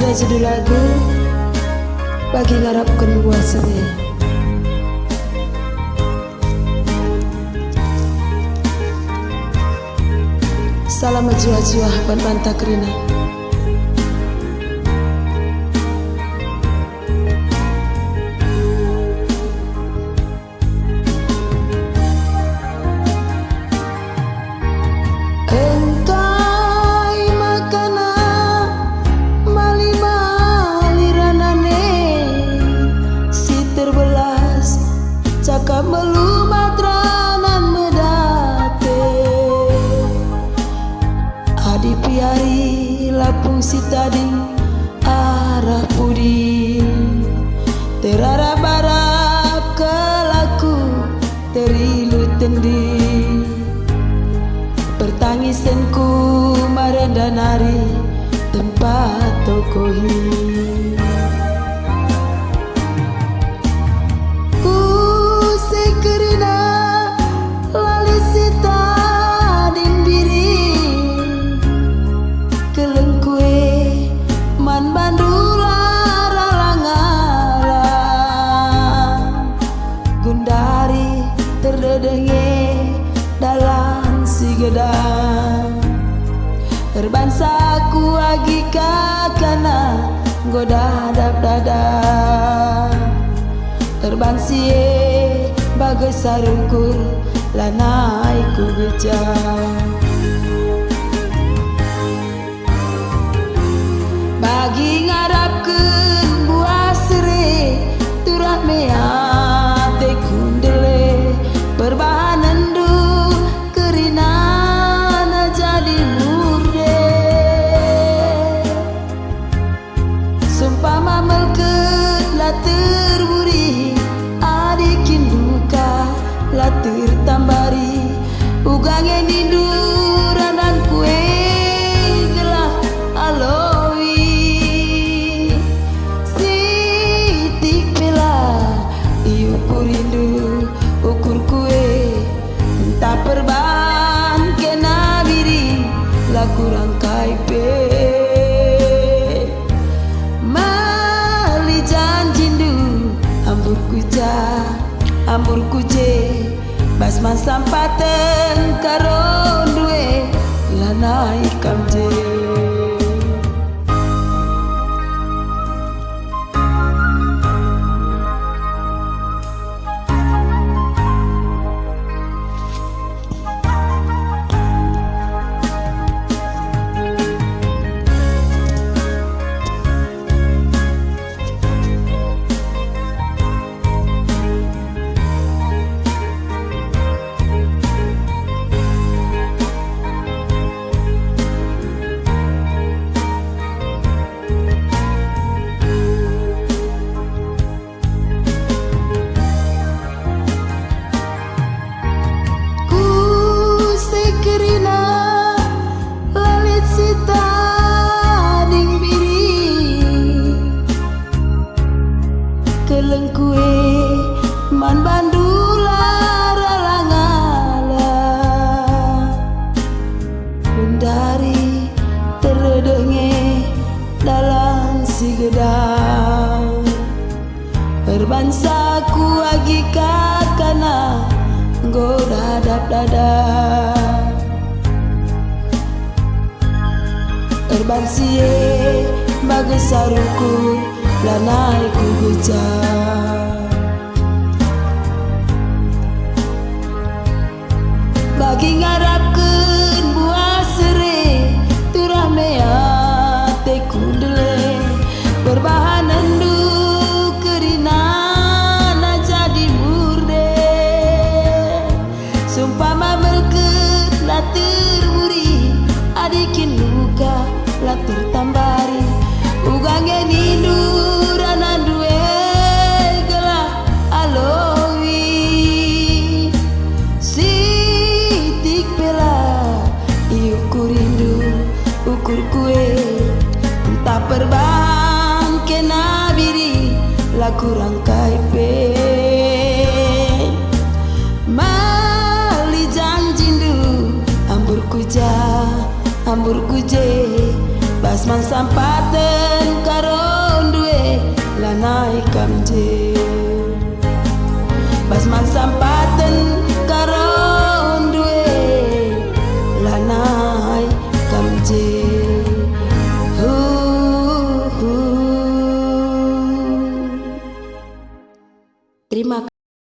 Sada judul lagu bagi ngarapkan buah seni. Salam jiwa-jiwa ban-ban takrina. Cakap melumat ranan medate Adi piari lapung si tadi arah pudi Terarap-arap kelaku terilu tendi Pertangisanku marendanari tempat tokohi dalam si gedang Terbangsaku agi kakana goda dada Terbangsie bagai sarungkur lanaiku gejang Bagi ngarapkeun buah sere turah meat teh kundele Perbahanan du kerinana jadi murde Sumpah mamelkeun lah terburi Adikin duka lah tertambari Ugange ninduran dan kue gelah alowi Sitik pela iu purindu ukur kue entah perban kena biri lah kurang kaipe mali janjindu ambur kuje basman sampaten karon duwe lanai kamje Kelengkue man bandula ralangala Bundari teredenge dalam si gedang Berbangsaku agi kakana goda dada Terbangsie bagai sarungku lanaiku gejang Bagi ngarapkeun buah sere turah meat teh kundele Berbahanan du kerinana jadi murde Sumpah mamelkeun lah terburi Adikin luka lah tertambari Ugange ninduran duwe gelah alowi Sitik pela iu kurindu ukur kue entah perban kena biri lah kurang kaipe mali janjindu ambur kuje basman sampaten Terima